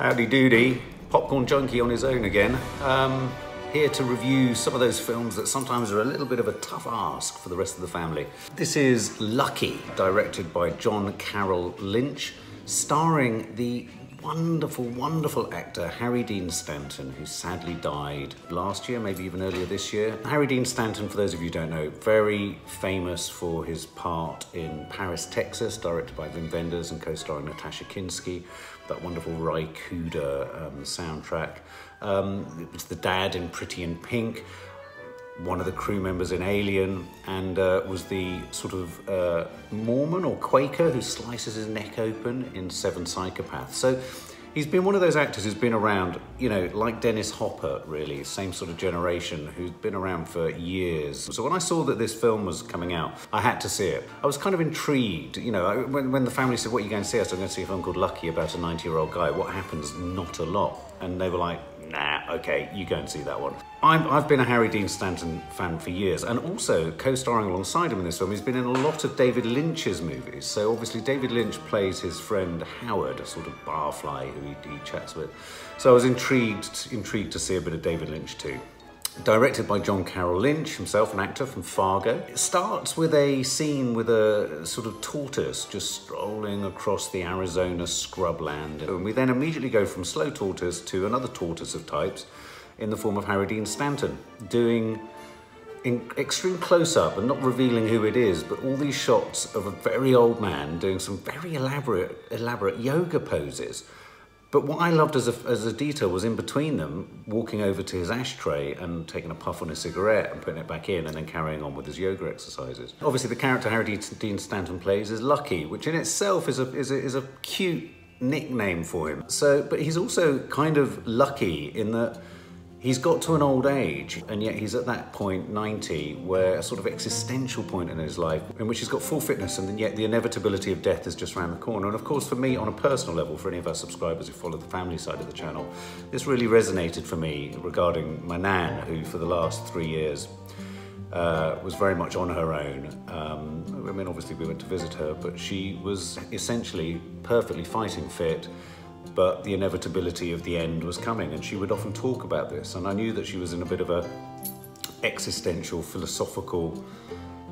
Howdy doody, popcorn junkie on his own again. Here to review some of those films that sometimes are a little bit of a tough ask for the rest of the family. This is Lucky, directed by John Carroll Lynch, starring the wonderful, wonderful actor Harry Dean Stanton, who sadly died last year, maybe even earlier this year. Harry Dean Stanton, for those of you who don't know, very famous for his part in Paris, Texas, directed by Wim Wenders and co-starring Natasha Kinski, that wonderful Ry Cooder soundtrack. It was the dad in Pretty in Pink, one of the crew members in Alien, and was the sort of Mormon or Quaker who slices his neck open in Seven Psychopaths. So he's been one of those actors who's been around, you know, like Dennis Hopper, really, same sort of generation, who's been around for years. So when I saw that this film was coming out, I had to see it. I was kind of intrigued, you know, when the family said, "What are you going to see?" I said, "I'm going to see a film called Lucky about a 90-year-old guy. What happens? Not a lot." And they were like, "Nah, okay, you go and see that one." I've been a Harry Dean Stanton fan for years, and also co-starring alongside him in this film, he's been in a lot of David Lynch's movies. So obviously David Lynch plays his friend Howard, a sort of barfly who he chats with. So I was intrigued to see a bit of David Lynch too. Directed by John Carroll Lynch, himself an actor from Fargo. It starts with a scene with a sort of tortoise just strolling across the Arizona scrubland. And we then immediately go from slow tortoise to another tortoise of types in the form of Harry Dean Stanton, doing in extreme close-up and not revealing who it is, but all these shots of a very old man doing some very elaborate yoga poses. But what I loved as a detail was in between them, walking over to his ashtray and taking a puff on his cigarette and putting it back in and then carrying on with his yoga exercises. Obviously, the character Harry Dean Stanton plays is Lucky, which in itself is a cute nickname for him. So, but he's also kind of lucky in that he's got to an old age, and yet he's at that point, 90, where a sort of existential point in his life in which he's got full fitness, and yet the inevitability of death is just around the corner. And of course, for me, on a personal level, for any of our subscribers who follow the family side of the channel, this really resonated for me regarding my nan, who for the last 3 years was very much on her own. I mean, obviously we went to visit her, but she was essentially perfectly fighting fit, but the inevitability of the end was coming, and she would often talk about this, and I knew that she was in a bit of a existential, philosophical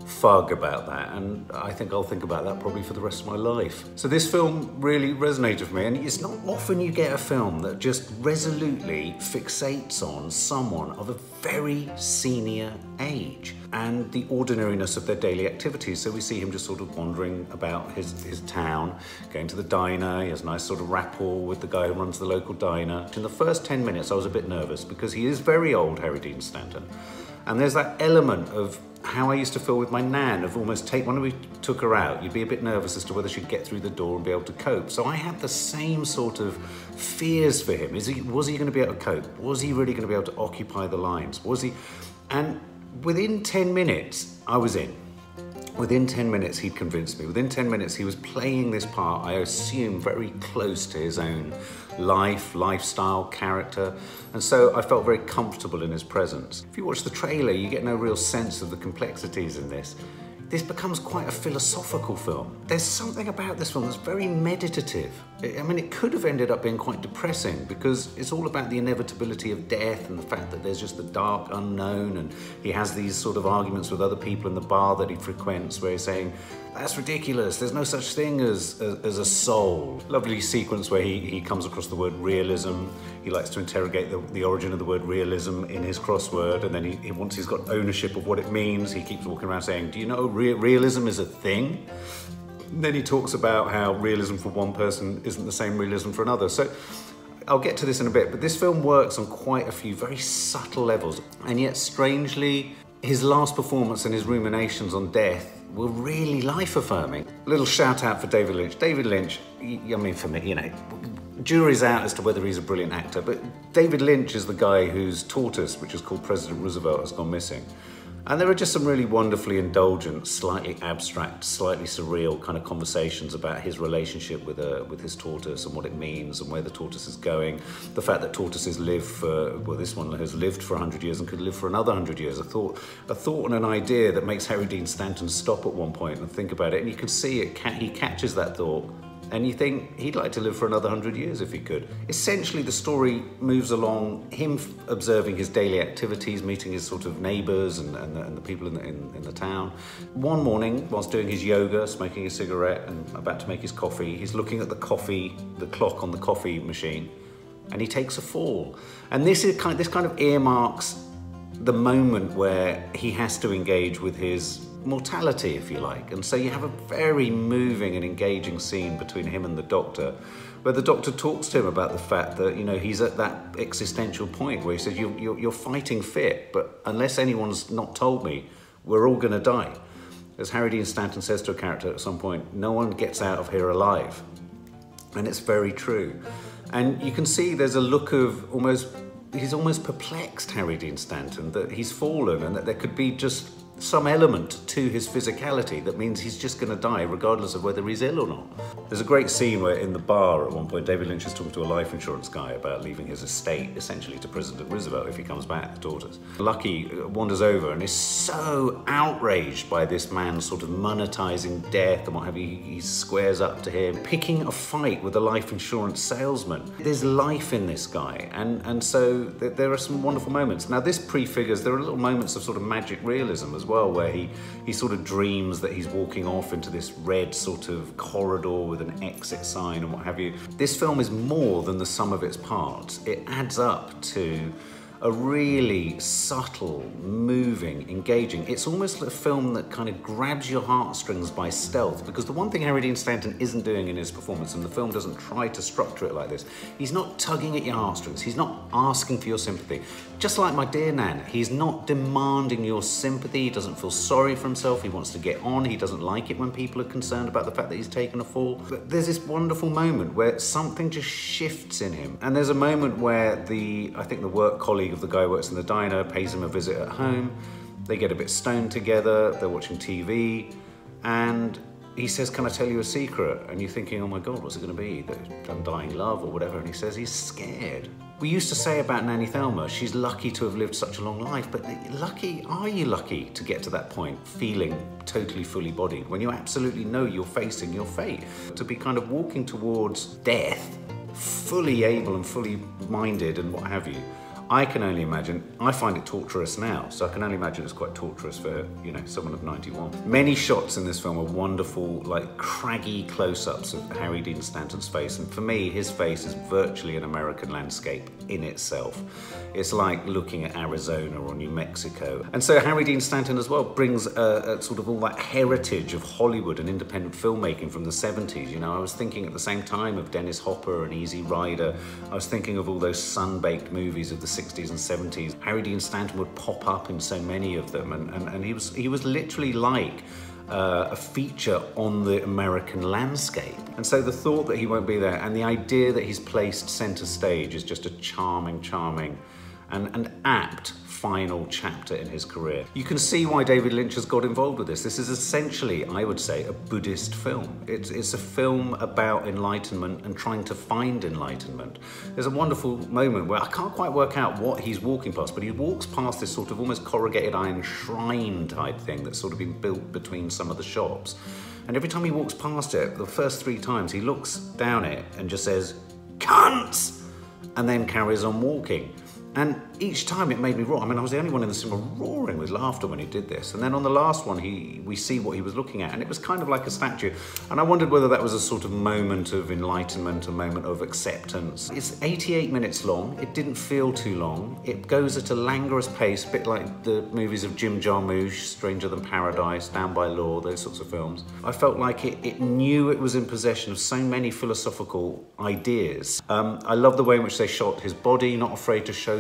fug about that, and I think I'll think about that probably for the rest of my life. So this film really resonated with me, and it's not often you get a film that just resolutely fixates on someone of a very senior age and the ordinariness of their daily activities. So we see him just sort of wandering about his town, going to the diner. He has a nice sort of rapport with the guy who runs the local diner. In the first 10 minutes, I was a bit nervous because he is very old, Harry Dean Stanton. And there's that element of how I used to feel with my nan, of almost when we took her out, you'd be a bit nervous as to whether she'd get through the door and be able to cope. So I had the same sort of fears for him. Was he going to be able to cope? Was he really going to be able to occupy the lines? Was he? And within 10 minutes, I was in. Within 10 minutes, he'd convinced me. Within 10 minutes, he was playing this part, I assume, very close to his own lifestyle, character. And so I felt very comfortable in his presence. If you watch the trailer, you get no real sense of the complexities in this. This becomes quite a philosophical film. There's something about this film that's very meditative. I mean, it could have ended up being quite depressing because it's all about the inevitability of death and the fact that there's just the dark unknown, and he has these sort of arguments with other people in the bar that he frequents where he's saying, "That's ridiculous, there's no such thing as a soul." Lovely sequence where he comes across the word realism. He likes to interrogate the origin of the word realism in his crossword, and then once he's got ownership of what it means, he keeps walking around saying, "Do you know realism is a thing?" And then he talks about how realism for one person isn't the same realism for another. So I'll get to this in a bit, but this film works on quite a few very subtle levels, and yet strangely, his last performance and his ruminations on death were really life-affirming. A little shout out for David Lynch. David Lynch, I mean, for me, you know, jury's out as to whether he's a brilliant actor, but David Lynch is the guy whose tortoise, which is called President Roosevelt, has gone missing. And there are just some really wonderfully indulgent, slightly abstract, slightly surreal kind of conversations about his relationship with his tortoise and what it means and where the tortoise is going. The fact that tortoises live for, well, this one has lived for 100 years and could live for another 100 years. A thought and an idea that makes Harry Dean Stanton stop at one point and think about it. And you can see it, he catches that thought And you think he'd like to live for another 100 years if he could. Essentially, the story moves along, him observing his daily activities, meeting his sort of neighbours and the people in the town. One morning, whilst doing his yoga, smoking a cigarette and about to make his coffee, he's looking at the clock on the coffee machine, and he takes a fall. And this kind of earmarks the moment where he has to engage with his mortality, if you like. And so you have a very moving and engaging scene between him and the doctor, where the doctor talks to him about the fact that, you know, he's at that existential point where he says, you're fighting fit, but unless anyone's not told me, we're all going to die. As Harry Dean Stanton says to a character at some point, no one gets out of here alive. And it's very true. And you can see there's a look of he's almost perplexed, Harry Dean Stanton, that he's fallen and that there could be just some element to his physicality that means he's just going to die regardless of whether he's ill or not. There's a great scene where in the bar at one point David Lynch is talking to a life insurance guy about leaving his estate essentially to President Roosevelt if he comes back, the daughters. Lucky wanders over and is so outraged by this man sort of monetizing death and what have you. He squares up to him, picking a fight with a life insurance salesman. There's life in this guy, and so there are some wonderful moments. Now this prefigures, there are little moments of sort of magic realism as well, where he sort of dreams that he's walking off into this red sort of corridor with an exit sign and what have you. This film is more than the sum of its parts. It adds up to a really subtle, moving, engaging. It's almost a film that kind of grabs your heartstrings by stealth, because the one thing Harry Dean Stanton isn't doing in his performance, and the film doesn't try to structure it like this, he's not tugging at your heartstrings, he's not asking for your sympathy. Just like My Dear Nan, he's not demanding your sympathy, he doesn't feel sorry for himself, he wants to get on, he doesn't like it when people are concerned about the fact that he's taken a fall. But there's this wonderful moment where something just shifts in him. And there's a moment where I think the work colleague of the guy who works in the diner pays him a visit at home. They get a bit stoned together, they're watching TV, and he says, can I tell you a secret? And you're thinking, oh my God, what's it going to be? The undying love or whatever. And he says he's scared. We used to say about Nanny Thelma, she's lucky to have lived such a long life, but are you lucky to get to that point, feeling totally fully bodied, when you absolutely know you're facing your fate? To be kind of walking towards death, fully able and fully minded and what have you, I can only imagine. I find it torturous now, so I can only imagine it's quite torturous for, you know, someone of 91. Many shots in this film are wonderful, like craggy close-ups of Harry Dean Stanton's face, and for me, his face is virtually an American landscape in itself. It's like looking at Arizona or New Mexico. And so Harry Dean Stanton as well brings a sort of all that heritage of Hollywood and independent filmmaking from the 70s. You know, I was thinking at the same time of Dennis Hopper and Easy Rider. I was thinking of all those sun-baked movies of the 60s and 70s. Harry Dean Stanton would pop up in so many of them, and he was literally like a feature on the American landscape. And so the thought that he won't be there and the idea that he's placed center stage is just a charming and apt final chapter in his career. You can see why David Lynch has got involved with this. This is essentially, I would say, a Buddhist film. It's a film about enlightenment and trying to find enlightenment. There's a wonderful moment where I can't quite work out what he's walking past, but he walks past this sort of almost corrugated iron shrine type thing that's sort of been built between some of the shops. And every time he walks past it, the first 3 times, he looks down it and just says, "Cunts!" and then carries on walking. And each time it made me roar. I mean, I was the only one in the cinema roaring with laughter when he did this. And then on the last one, we see what he was looking at, and it was kind of like a statue. And I wondered whether that was a sort of moment of enlightenment, a moment of acceptance. It's 88 minutes long. It didn't feel too long. It goes at a languorous pace, a bit like the movies of Jim Jarmusch, Stranger Than Paradise, Down by Law, those sorts of films. I felt like it knew it was in possession of so many philosophical ideas. I love the way in which they shot his body, not afraid to show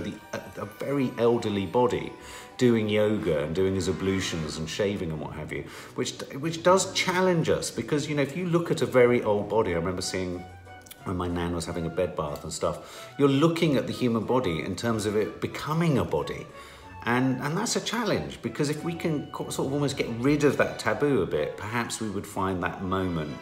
a very elderly body doing yoga and doing his ablutions and shaving and what have you, which does challenge us, because, you know, if you look at a very old body, I remember seeing when my nan was having a bed bath and stuff, you're looking at the human body in terms of it becoming a body. And that's a challenge, because if we can sort of almost get rid of that taboo a bit, perhaps we would find that moment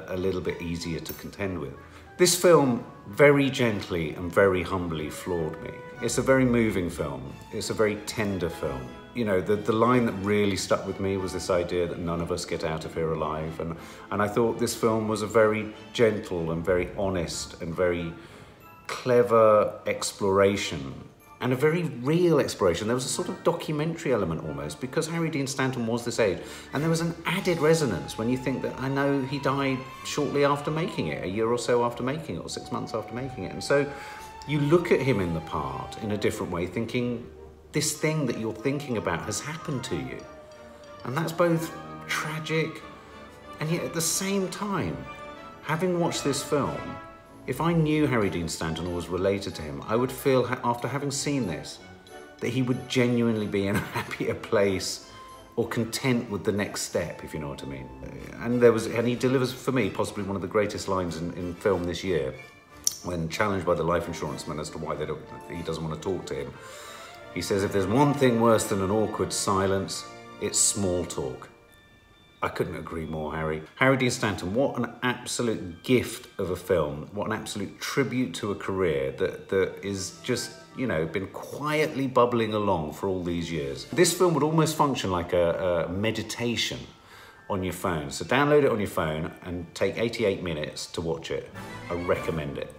a little bit easier to contend with. This film very gently and very humbly floored me. It's a very moving film. It's a very tender film. You know, the line that really stuck with me was this idea that none of us get out of here alive. And I thought this film was a very gentle and very honest and very clever exploration, and a very real exploration. There was a sort of documentary element almost, because Harry Dean Stanton was this age. And there was an added resonance when you think that, I know he died shortly after making it, a year or so after making it, or 6 months after making it. And so you look at him in the part in a different way, thinking, this thing that you're thinking about has happened to you. And that's both tragic, and yet at the same time, having watched this film, if I knew Harry Dean Stanton or was related to him, I would feel, after having seen this, that he would genuinely be in a happier place or content with the next step, if you know what I mean. And he delivers, for me, possibly one of the greatest lines in film this year, when challenged by the life insurance man as to why he doesn't want to talk to him. He says, if there's one thing worse than an awkward silence, it's small talk. I couldn't agree more, Harry. Harry Dean Stanton, what an absolute gift of a film, what an absolute tribute to a career that is just, you know, been quietly bubbling along for all these years. This film would almost function like a meditation on your phone. So download it on your phone and take 88 minutes to watch it. I recommend it.